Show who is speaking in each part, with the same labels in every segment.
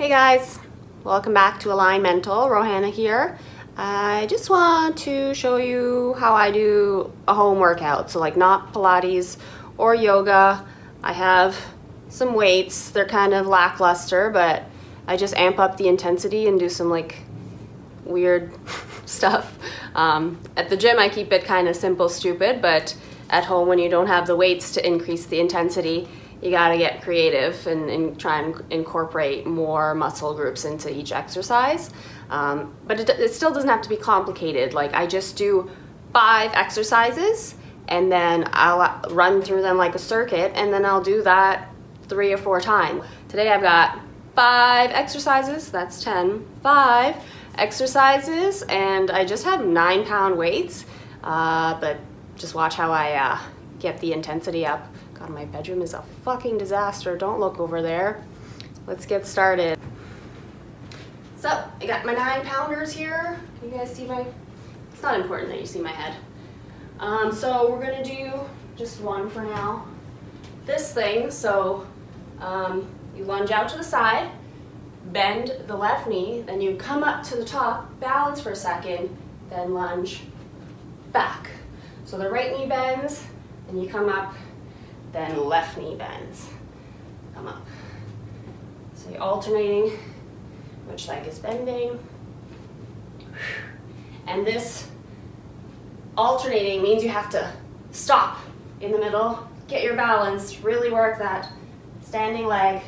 Speaker 1: Hey guys, welcome back to Alignmental. Rohanna here. I just want to show you how I do a home workout. So like not Pilates or yoga. I have some weights. They're kind of lackluster, but I just amp up the intensity and do some like weird stuff. At the gym I keep it kind of simple, stupid, but at home when you don't have the weights to increase the intensity, you gotta get creative and try and incorporate more muscle groups into each exercise. But it still doesn't have to be complicated. Like I just do 5 exercises and then I'll run through them like a circuit, and then I'll do that 3 or 4 times. Today I've got 5 exercises, that's 10, 5 exercises, and I just have 9-pound weights, but just watch how I get the intensity up. God, my bedroom is a fucking disaster. Don't look over there. Let's get started. So, I got my 9-pounders here. Can you guys see my, it's not important that you see my head. So we're gonna do just one for now. This thing, so you lunge out to the side, bend the left knee, then you come up to the top, balance for a second, then lunge back. So the right knee bends, and you come up, then left knee bends, come up. So you're alternating which leg is bending. And this alternating means you have to stop in the middle, get your balance, really work that standing leg.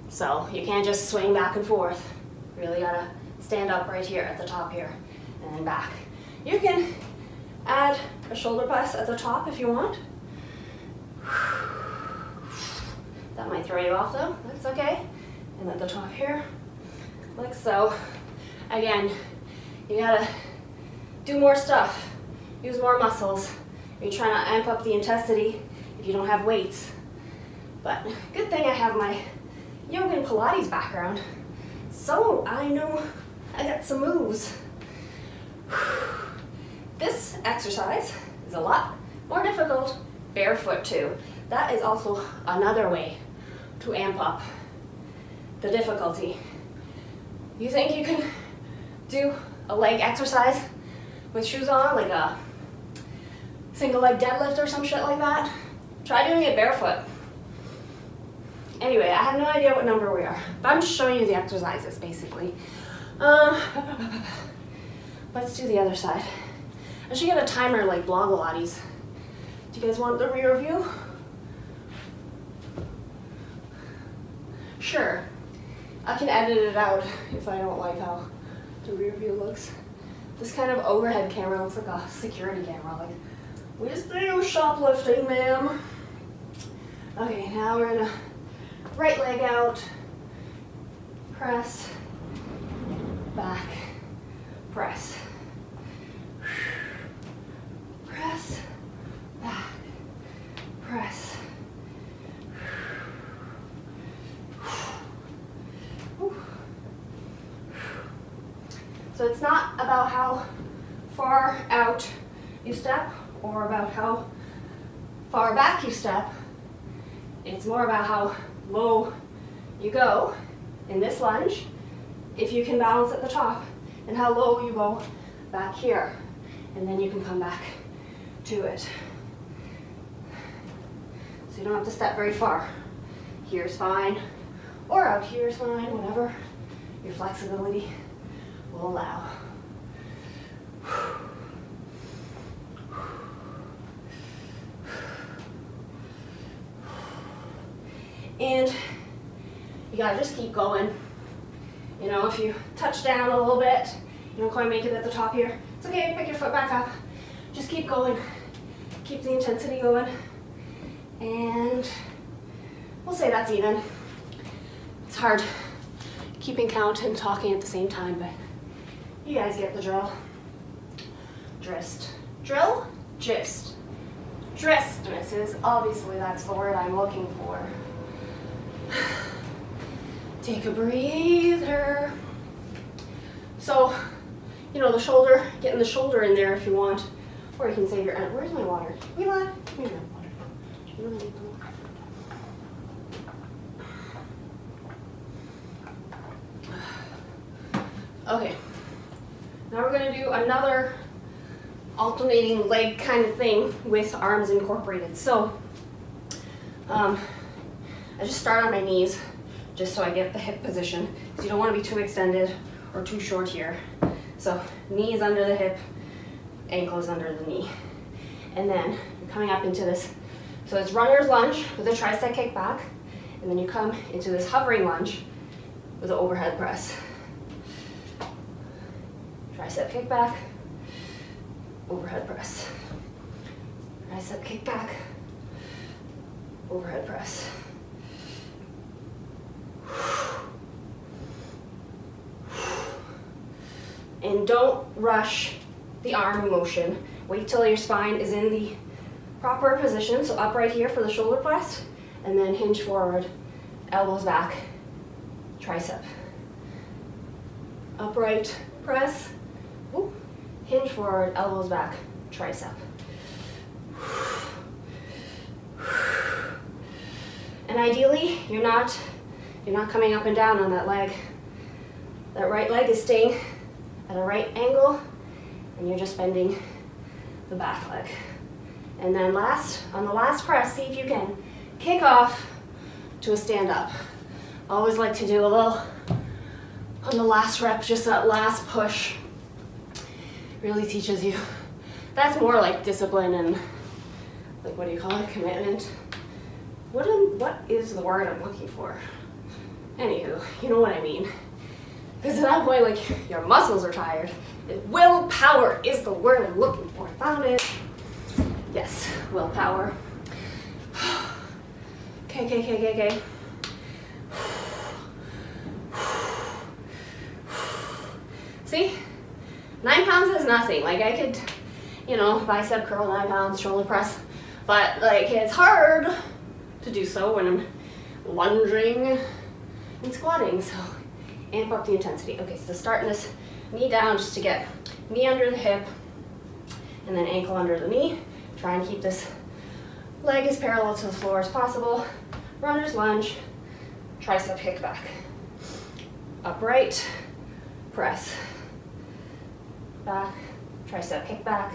Speaker 1: So you can't just swing back and forth. Really gotta stand up right here at the top here, and then back. You can add a shoulder press at the top if you want. That might throw you off though, that's okay. And at the top here, like so. Again, you gotta do more stuff, use more muscles. You're trying to amp up the intensity if you don't have weights. But good thing I have my yoga and Pilates background, so I know I got some moves. This exercise is a lot more difficult barefoot too. That is also another way to amp up the difficulty. You think you can do a leg exercise with shoes on, like a single leg deadlift or some shit like that? Try doing it barefoot. Anyway, I have no idea what number we are, but I'm just showing you the exercises basically. Let's do the other side. I should get a timer like Blogilates. Do you guys want the rear view? Sure. I can edit it out if I don't like how the rear view looks. This kind of overhead camera looks like a security camera. Like, we just do shoplifting, ma'am. Okay, now we're gonna right leg out, press, back, press. Press, back, press. So it's not about how far out you step or about how far back you step. It's more about how low you go in this lunge, if you can balance at the top, and how low you go back here. And then you can come back to it. So you don't have to step very far. Here's fine, or out here's fine, whatever your flexibility will allow. And you gotta just keep going. You know, if you touch down a little bit, you don't quite make it at the top here, it's okay, pick your foot back up. Just keep going. Keep the intensity going. And we'll say that's even. It's hard keeping count and talking at the same time, but you guys get the drill. Drist. Drill? Gist. Drist, missus. Obviously that's the word I'm looking for. Take a breather. So, you know, the shoulder, getting the shoulder in there if you want, or you can save your, where's my water? Eli, come here, water. Do you really need the water? Okay, now we're gonna do another alternating leg kind of thing with arms incorporated. So I just start on my knees just so I get the hip position. So you don't want to be too extended or too short here. So knees under the hip, ankles under the knee. And then you're coming up into this. So it's runner's lunge with a tricep kick back. And then you come into this hovering lunge with an overhead press. Tricep kick back, overhead press. Tricep kick back, overhead press. And don't rush the arm motion. Wait till your spine is in the proper position. So upright here for the shoulder press, and then hinge forward, elbows back, tricep. Upright press, ooh, hinge forward, elbows back, tricep. And ideally, you're not coming up and down on that leg. That right leg is staying at a right angle, and you're just bending the back leg. And then on the last press, see if you can kick off to a stand up. I always like to do a little on the last rep, just that last push. Really teaches you. That's more like discipline and like, what do you call it? Commitment. What is the word I'm looking for? Anywho, you know what I mean. Because at that point, like, your muscles are tired. Willpower is the word I'm looking for. Found it. Yes, willpower. Okay. See? 9 pounds is nothing. Like, I could, you know, bicep curl 9 pounds, shoulder press. But, like, it's hard to do so when I'm lunging and squatting. So, amp up the intensity. Okay, so starting this knee down just to get knee under the hip and then ankle under the knee. Try and keep this leg as parallel to the floor as possible. Runner's lunge, tricep kick back. Upright, press. Back, tricep kick back.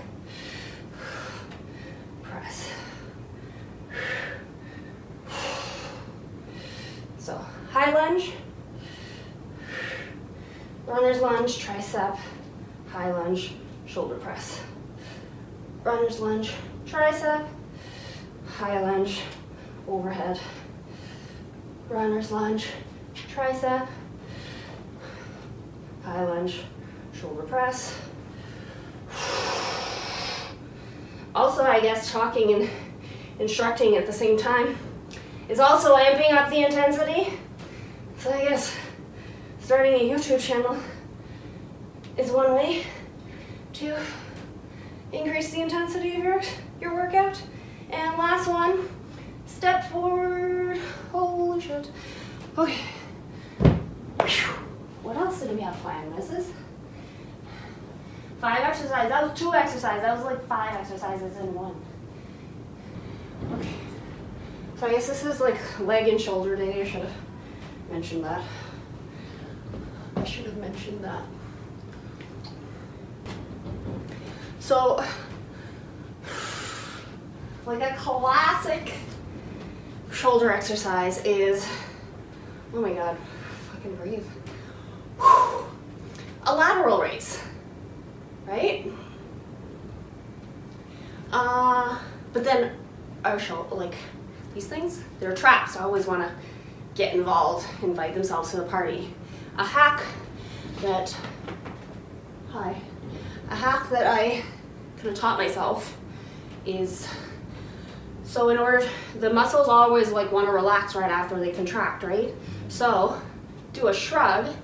Speaker 1: Press. So, high lunge, runner's lunge, tricep, high lunge, shoulder press. Runner's lunge, tricep, high lunge, overhead. Runner's lunge, tricep, high lunge, shoulder press. Also, I guess talking and instructing at the same time is also amping up the intensity. So I guess starting a YouTube channel is one way to increase the intensity of your workout. And last one, step forward. Holy shit. Okay. What else did we have planned, missus? 5 exercises. That was 2 exercises. That was like 5 exercises in one. Okay. So I guess this is like leg and shoulder day. I should have mentioned that. So, like a classic shoulder exercise is, oh my god, fucking breathe. A lateral raise, right? But then our shoulder, like these things, they're traps. I always want to get involved, invite themselves to the party. A hack that I kind of taught myself is, so in order, the muscles always like want to relax right after they contract, right? So do a shrug,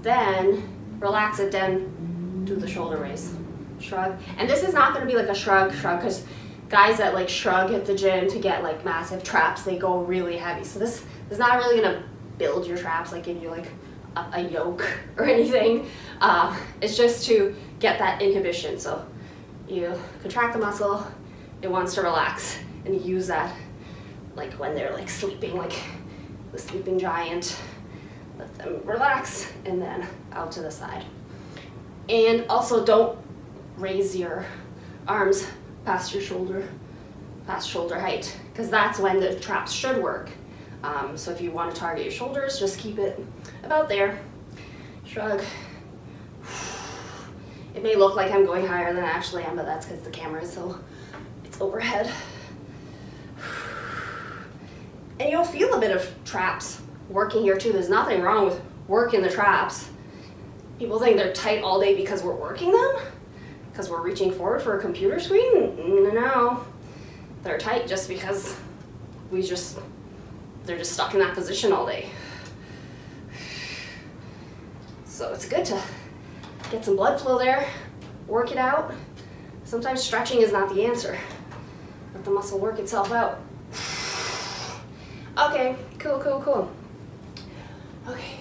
Speaker 1: then relax it, then do the shoulder raise. Shrug. And this is not going to be like a shrug, because guys that like shrug at the gym to get like massive traps, they go really heavy. So this is not really going to build your traps, like give you like a yoke or anything. It's just to get that inhibition. So you contract the muscle, it wants to relax, and you use that like when they're like sleeping, like the sleeping giant, let them relax, and then out to the side. And also don't raise your arms past your shoulder, past shoulder height, because that's when the traps should work. So if you want to target your shoulders, just keep it about there. Shrug. It may look like I'm going higher than I actually am, but that's because the camera is so, it's overhead. And you'll feel a bit of traps working here too. There's nothing wrong with working the traps. People think they're tight all day because we're working them, because we're reaching forward for a computer screen. No, they're tight just because they're just stuck in that position all day. So it's good to get some blood flow there, work it out. Sometimes stretching is not the answer. Let the muscle work itself out. Okay, cool, cool, cool. Okay.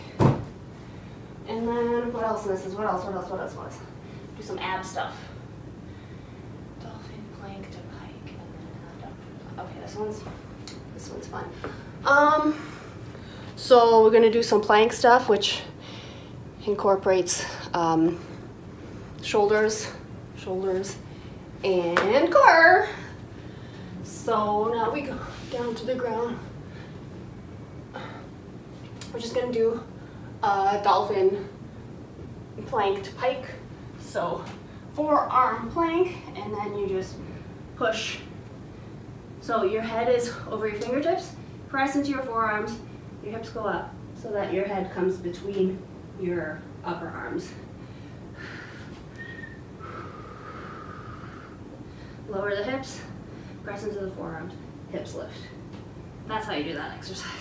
Speaker 1: And then what else, missus? What else? Do some ab stuff. Dolphin, plank to pike, and then okay, this one's fun. So we're gonna do some plank stuff, which incorporates shoulders, and core. So now we go down to the ground. We're just gonna do a dolphin plank to pike. So forearm plank, and then you just push. So your head is over your fingertips, press into your forearms, your hips go up so that your head comes between your upper arms. Lower the hips, press into the forearms, hips lift. That's how you do that exercise.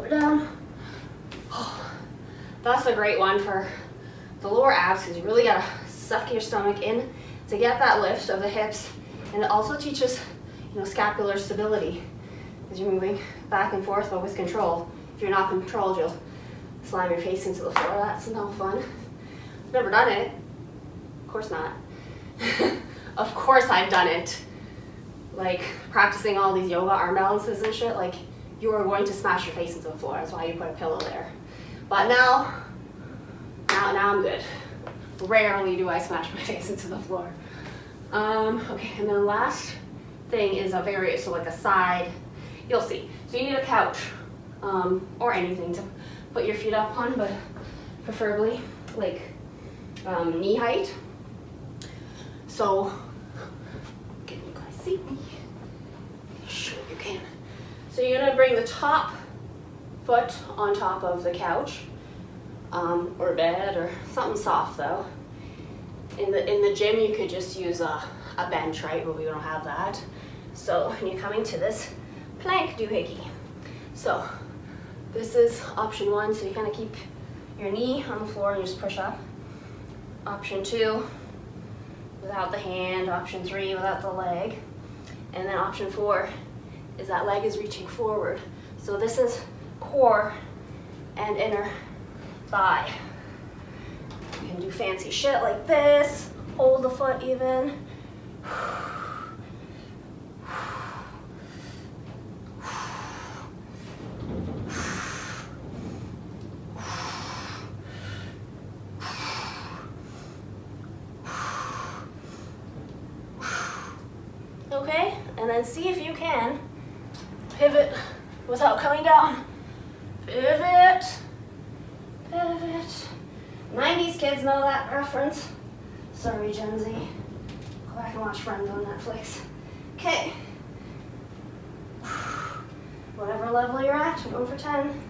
Speaker 1: Down. Oh, that's a great one for the lower abs, because you really gotta suck your stomach in to get that lift of the hips, and it also teaches, scapular stability, because you're moving back and forth but with control. If you're not controlled, you'll slam your face into the floor. That's no fun. Never done it. Of course not. Of course I've done it. Like practicing all these yoga arm balances and shit, like you are going to smash your face into the floor. That's why you put a pillow there. But now I'm good. Rarely do I smash my face into the floor. Okay, and then last thing is like a side, you'll see. So you need a couch or anything to put your feet up on, but preferably like knee height. So, can you guys see me? Sure you can. So you're gonna bring the top foot on top of the couch, or bed, or something soft though. In the gym you could just use a bench, right? But we don't have that. So you're coming to this plank doohickey. So this is option 1. So you kind of keep your knee on the floor and you just push up. Option 2, without the hand. Option 3, without the leg. And then option 4 is that leg is reaching forward. So this is core and inner thigh. You can do fancy shit like this, hold the foot even. Okay, and then see if you can pivot without coming down. Pivot, pivot. 90s kids know that reference. Sorry, Gen Z. Go back and watch Friends on Netflix. Okay. Whatever level you're at, I'm going for 10.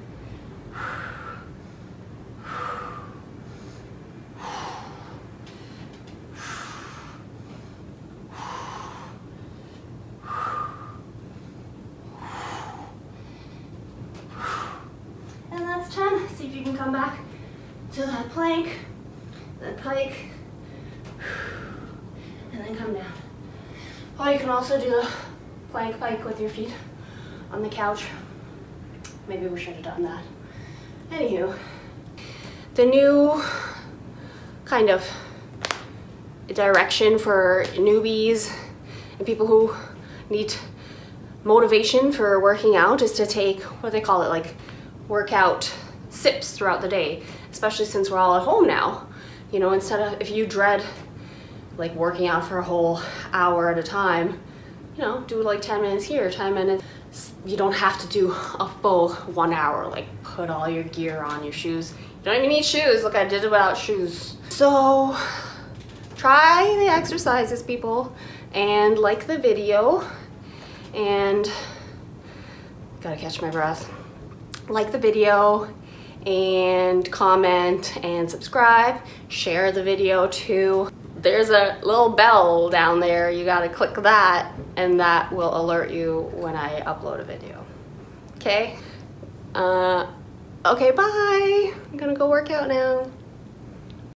Speaker 1: can come back to that plank, then pike, and then come down. Or you can also do the plank pike with your feet on the couch. Maybe we should have done that. Anywho, the new kind of direction for newbies and people who need motivation for working out is to take, what they call it, like workout sips throughout the day, especially since we're all at home now. You know, instead of, if you dread like working out for a whole hour at a time, you know, do like 10 minutes here, 10 minutes. You don't have to do a full 1 hour, like put all your gear on, your shoes. You don't even need shoes. Look, I did it without shoes. So try the exercises, people, and like the video, and gotta catch my breath. Like the video and comment and subscribe. Share the video too. There's a little bell down there. You gotta click that and that will alert you when I upload a video. Okay? Okay, bye. I'm gonna go work out now.